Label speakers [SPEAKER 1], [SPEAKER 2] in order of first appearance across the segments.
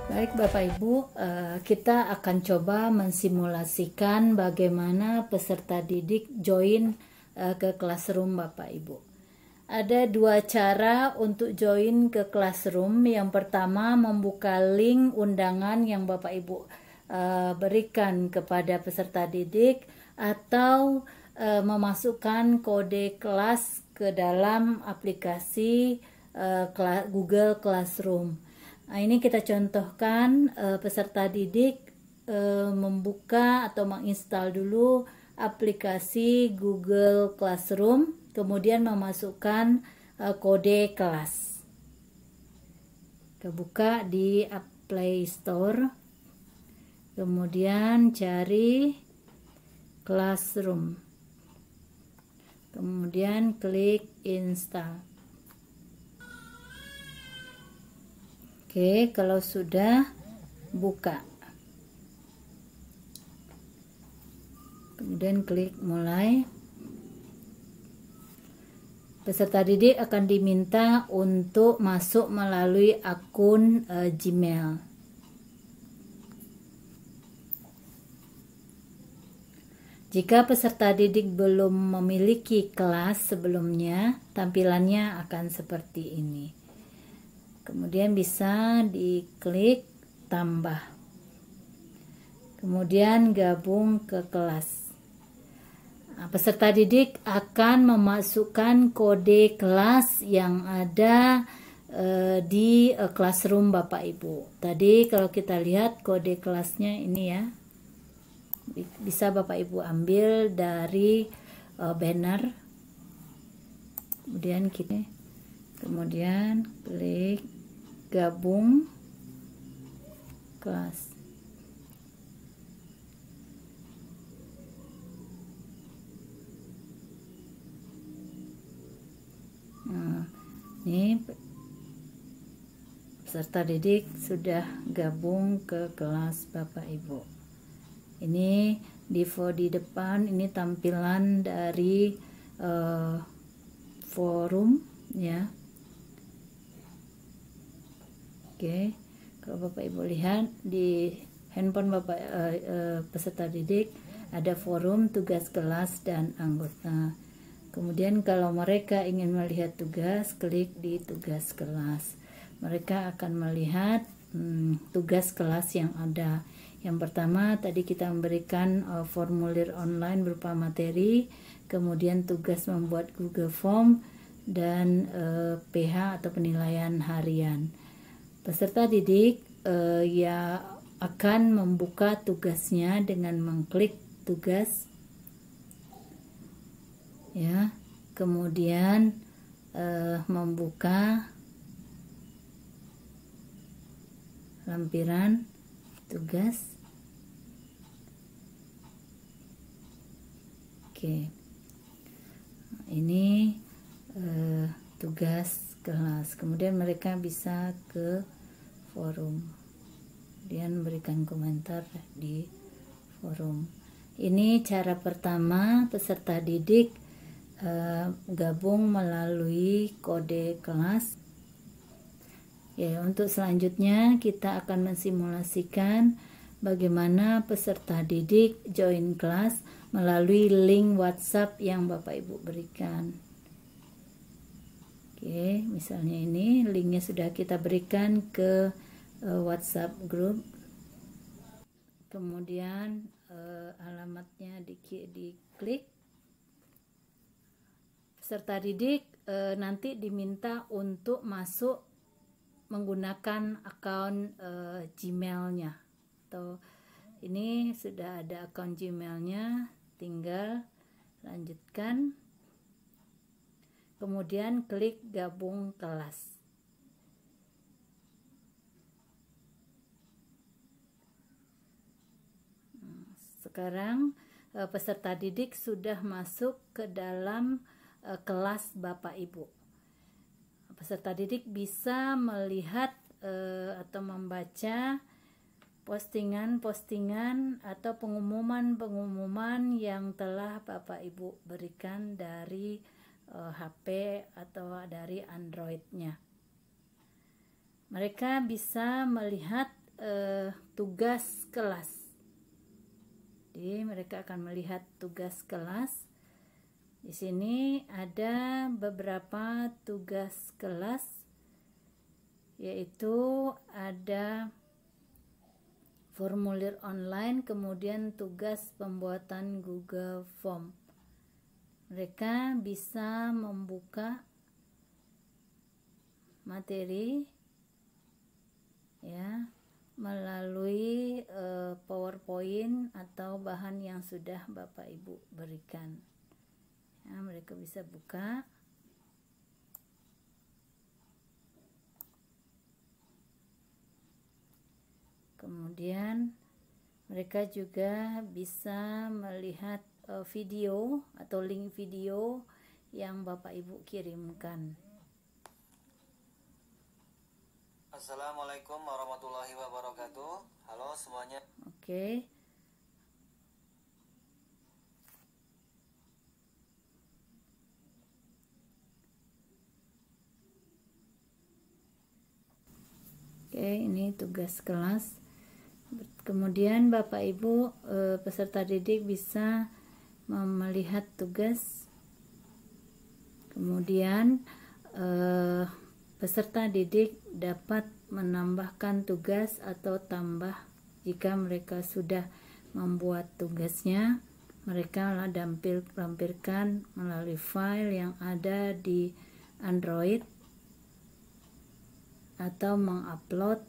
[SPEAKER 1] Baik Bapak Ibu, kita akan coba mensimulasikan bagaimana peserta didik join ke Classroom Bapak Ibu. Ada dua cara untuk join ke Classroom. Yang pertama, membuka link undangan yang Bapak Ibu berikan kepada peserta didik, atau memasukkan kode kelas ke dalam aplikasi Google Classroom. Nah, ini kita contohkan peserta didik membuka atau menginstal dulu aplikasi Google Classroom, kemudian memasukkan kode kelas. Kita buka di Play Store, kemudian cari Classroom, kemudian klik install. Oke, kalau sudah, buka. Kemudian klik mulai. Peserta didik akan diminta untuk masuk melalui akun Gmail. Jika peserta didik belum memiliki kelas sebelumnya, tampilannya akan seperti ini. Kemudian bisa diklik tambah, kemudian gabung ke kelas. Nah, peserta didik akan memasukkan kode kelas yang ada di Classroom Bapak Ibu. Tadi kalau kita lihat kode kelasnya ini ya, bisa Bapak Ibu ambil dari banner. Kemudian klik gabung kelas. Nah, ini peserta didik sudah gabung ke kelas Bapak Ibu. Ini di depan ini tampilan dari forum ya. Oke, kalau Bapak Ibu lihat di handphone Bapak peserta didik ada forum, tugas kelas, dan anggota. Kemudian kalau mereka ingin melihat tugas, klik di tugas kelas. Mereka akan melihat tugas kelas yang ada. Yang pertama tadi kita memberikan formulir online berupa materi, kemudian tugas membuat Google Form, dan PH atau penilaian harian. Peserta didik ya akan membuka tugasnya dengan mengklik tugas ya, kemudian membuka lampiran tugas. Oke, ini tugas kelas. Kemudian mereka bisa ke forum, kemudian memberikan komentar di forum. Ini cara pertama peserta didik gabung melalui kode kelas. Ya, untuk selanjutnya kita akan mensimulasikan bagaimana peserta didik join kelas melalui link WhatsApp yang Bapak Ibu berikan. Oke, misalnya ini linknya sudah kita berikan ke WhatsApp group. Kemudian alamatnya diklik. Peserta didik nanti diminta untuk masuk menggunakan akun Gmail-nya. Atau ini sudah ada akun Gmail-nya, tinggal lanjutkan. Kemudian klik gabung kelas. Sekarang peserta didik sudah masuk ke dalam kelas Bapak Ibu. Peserta didik bisa melihat atau membaca postingan-postingan atau pengumuman-pengumuman yang telah Bapak Ibu berikan dari HP atau dari Android-nya. Mereka bisa melihat tugas kelas. Jadi mereka akan melihat tugas kelas. Di sini ada beberapa tugas kelas, yaitu ada formulir online, kemudian tugas pembuatan Google Form. Mereka bisa membuka materi ya melalui PowerPoint atau bahan yang sudah Bapak Ibu berikan. Ya, mereka bisa buka. Kemudian mereka juga bisa melihat video atau link video yang Bapak Ibu kirimkan.
[SPEAKER 2] Assalamualaikum warahmatullahi wabarakatuh. Halo semuanya.
[SPEAKER 1] Oke. Oke, ini tugas kelas. Kemudian Bapak Ibu peserta didik bisa melihat tugas. Kemudian peserta didik dapat menambahkan tugas atau tambah jika mereka sudah membuat tugasnya. Mereka lampirkan melalui file yang ada di Android atau mengupload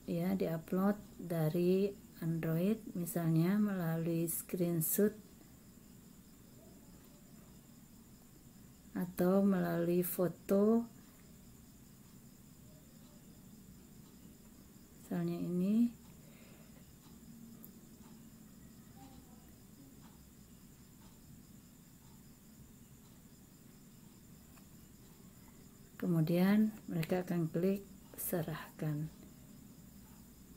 [SPEAKER 1] ya, diupload dari Android misalnya melalui screenshot atau melalui foto. Misalnya ini. Kemudian mereka akan klik serahkan.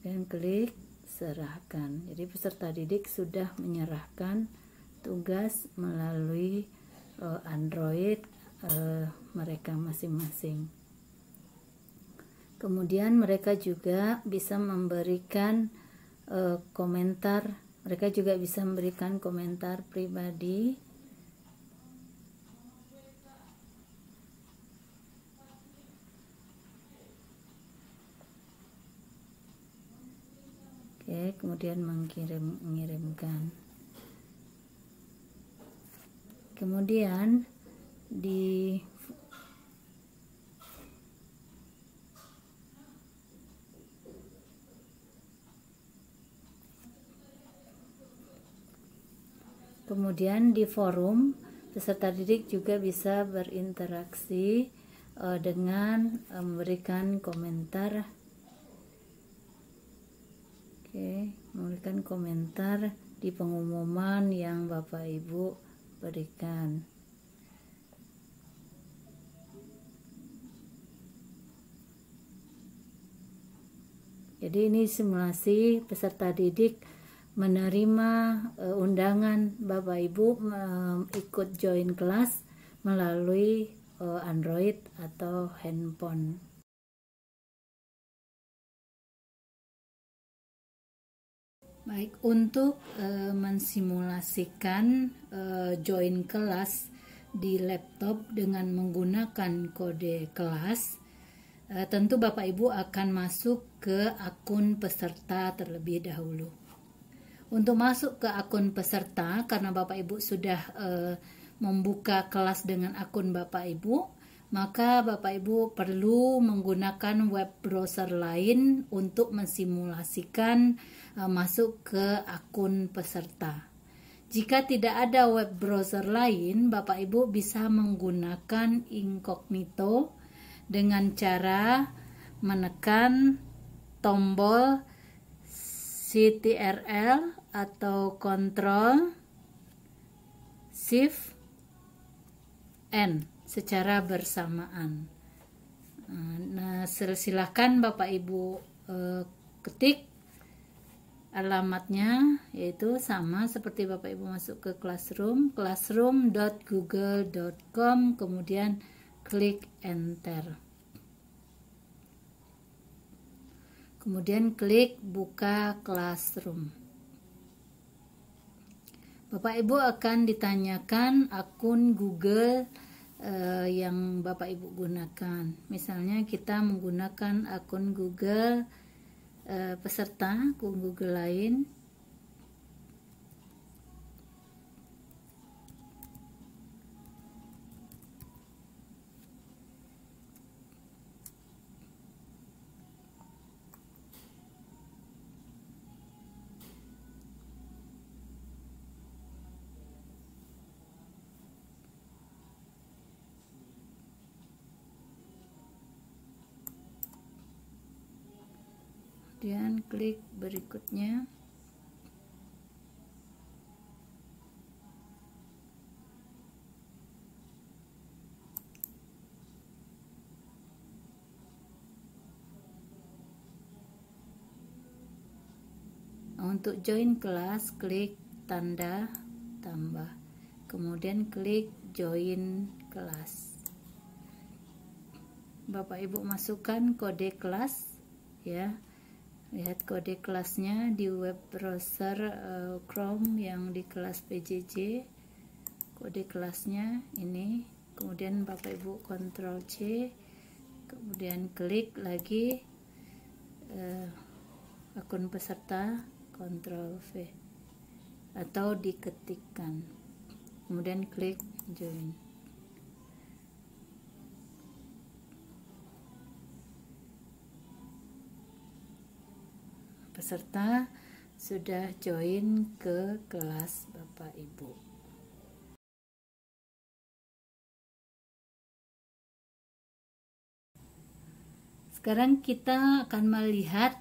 [SPEAKER 1] Dan klik serahkan. Jadi peserta didik sudah menyerahkan tugas melalui Android mereka masing-masing. Kemudian mereka juga bisa memberikan komentar. Mereka juga bisa memberikan komentar pribadi. Oke, kemudian mengirimkan. Kemudian di forum peserta didik juga bisa berinteraksi dengan memberikan komentar. Oke, memberikan komentar di pengumuman yang Bapak Ibu berikan. Jadi ini simulasi peserta didik menerima undangan Bapak Ibu ikut join kelas melalui Android atau handphone. Baik, untuk mensimulasikan join kelas di laptop dengan menggunakan kode kelas, tentu Bapak Ibu akan masuk ke akun peserta terlebih dahulu. Untuk masuk ke akun peserta, karena Bapak Ibu sudah membuka kelas dengan akun Bapak Ibu, maka Bapak Ibu perlu menggunakan web browser lain untuk mensimulasikan masuk ke akun peserta. Jika tidak ada web browser lain, Bapak Ibu bisa menggunakan incognito dengan cara menekan tombol CTRL atau Ctrl Shift N secara bersamaan. Nah, silakan Bapak Ibu ketik alamatnya, yaitu sama seperti Bapak Ibu masuk ke Classroom, classroom.google.com, kemudian klik enter. Kemudian klik buka Classroom. Bapak Ibu akan ditanyakan akun Google yang Bapak Ibu gunakan. Misalnya kita menggunakan akun Google peserta, akun Google lain. Kemudian klik berikutnya. Untuk join kelas, klik tanda tambah. Kemudian klik join kelas. Bapak Ibu masukkan kode kelas ya. Lihat kode kelasnya di web browser Chrome yang di kelas PJJ. Kode kelasnya ini. Kemudian Bapak Ibu Ctrl C. Kemudian klik lagi akun peserta, Ctrl V. Atau diketikkan. Kemudian klik join. Peserta sudah join ke kelas Bapak Ibu. Sekarang kita akan melihat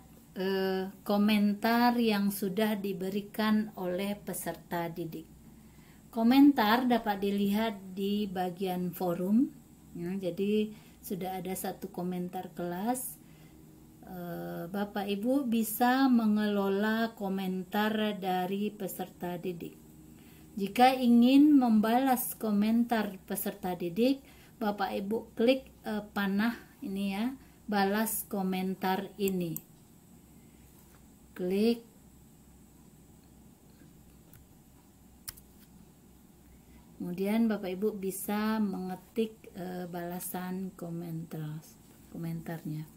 [SPEAKER 1] komentar yang sudah diberikan oleh peserta didik. Komentar dapat dilihat di bagian forum. Ya, jadi sudah ada satu komentar kelas. Bapak Ibu bisa mengelola komentar dari peserta didik. Jika ingin membalas komentar peserta didik, Bapak Ibu klik panah ini ya, balas komentar ini. Klik. Kemudian Bapak Ibu bisa mengetik balasan komentarnya.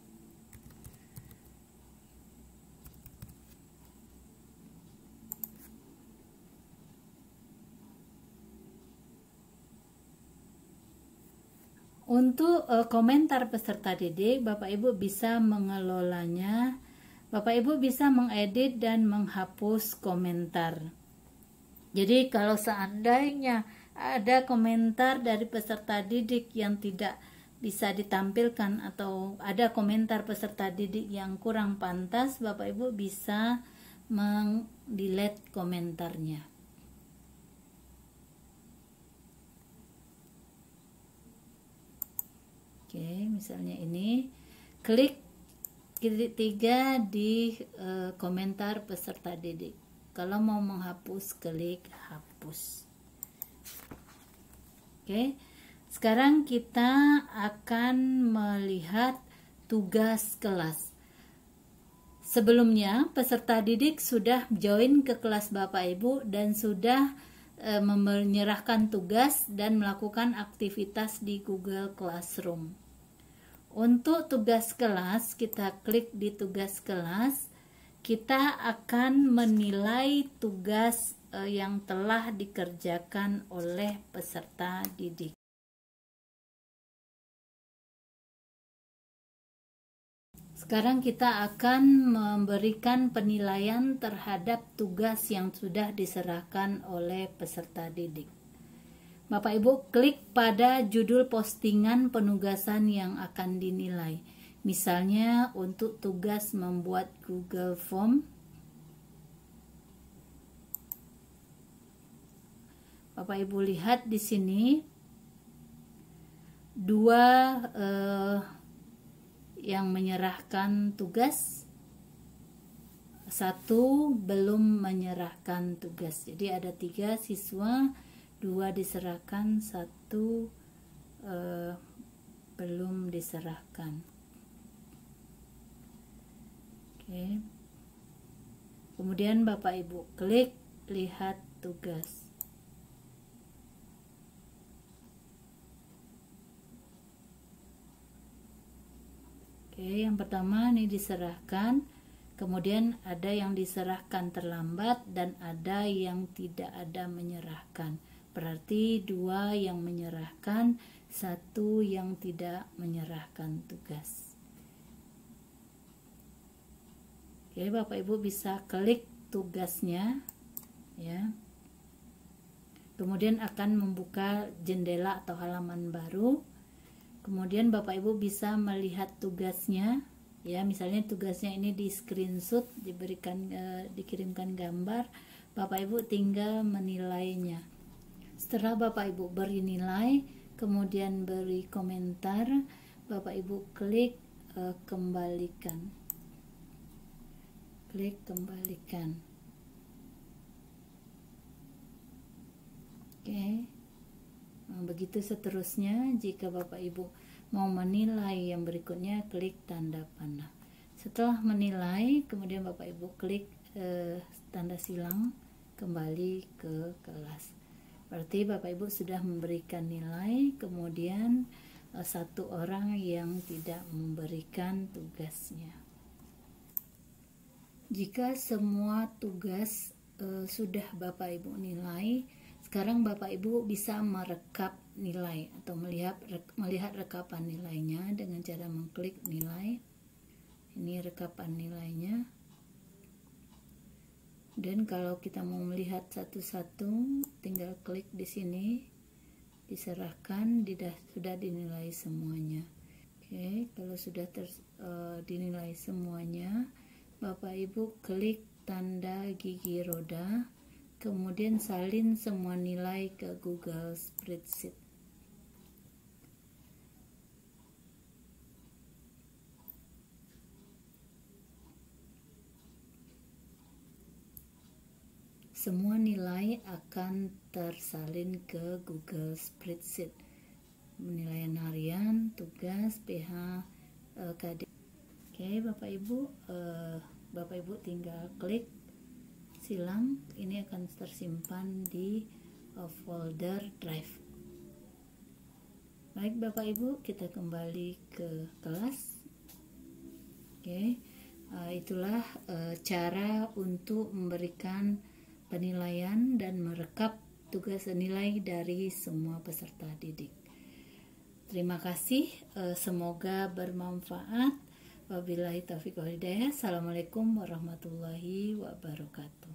[SPEAKER 1] Untuk komentar peserta didik, Bapak Ibu bisa mengelolanya. Bapak Ibu bisa mengedit dan menghapus komentar. Jadi kalau seandainya ada komentar dari peserta didik yang tidak bisa ditampilkan atau ada komentar peserta didik yang kurang pantas, Bapak Ibu bisa meng-delete komentarnya. Oke, misalnya ini, klik titik 3 di komentar peserta didik. Kalau mau menghapus, klik hapus. Oke, sekarang kita akan melihat tugas kelas. Sebelumnya, peserta didik sudah join ke kelas Bapak Ibu dan sudah menyerahkan tugas dan melakukan aktivitas di Google Classroom. Untuk tugas kelas, kita klik di tugas kelas. Kita akan menilai tugas yang telah dikerjakan oleh peserta didik. Sekarang kita akan memberikan penilaian terhadap tugas yang sudah diserahkan oleh peserta didik. Bapak Ibu klik pada judul postingan penugasan yang akan dinilai. Misalnya untuk tugas membuat Google Form. Bapak Ibu lihat di sini dua yang menyerahkan tugas, satu belum menyerahkan tugas. Jadi ada 3 siswa, 2 diserahkan, 1 belum diserahkan. Oke. Kemudian Bapak Ibu klik lihat tugas. Oke, yang pertama ini diserahkan, kemudian ada yang diserahkan terlambat dan ada yang tidak ada menyerahkan. Berarti 2 yang menyerahkan, 1 yang tidak menyerahkan tugas. Oke, Bapak Ibu bisa klik tugasnya ya. Kemudian akan membuka jendela atau halaman baru. Kemudian Bapak Ibu bisa melihat tugasnya ya, misalnya tugasnya ini di screenshot, dikirimkan gambar, Bapak Ibu tinggal menilainya. Setelah Bapak Ibu beri nilai, kemudian beri komentar, Bapak Ibu klik kembalikan. Klik kembalikan. Oke. Nah, begitu seterusnya. Jika Bapak Ibu mau menilai yang berikutnya, klik tanda panah. Setelah menilai, kemudian Bapak Ibu klik tanda silang kembali ke kelas. Berarti Bapak Ibu sudah memberikan nilai, kemudian 1 orang yang tidak memberikan tugasnya. Jika semua tugas sudah Bapak Ibu nilai, sekarang Bapak Ibu bisa merekap nilai atau melihat rekapan nilainya dengan cara mengklik nilai. Ini rekapan nilainya. Dan kalau kita mau melihat satu-satu, tinggal klik di sini, diserahkan, sudah dinilai semuanya. Oke, kalau sudah dinilai semuanya, Bapak Ibu klik tanda gigi roda, kemudian salin semua nilai ke Google Spreadsheet. Semua nilai akan tersalin ke Google Spreadsheet. Penilaian harian, tugas, PH, KD. Oke, Bapak Ibu tinggal klik silang, ini akan tersimpan di folder drive. Baik Bapak Ibu, kita kembali ke kelas. Oke, itulah cara untuk memberikan penilaian dan merekap tugas nilai dari semua peserta didik. Terima kasih, semoga bermanfaat. Wabillahi taufiq wal hidayah. Assalamualaikum warahmatullahi wabarakatuh.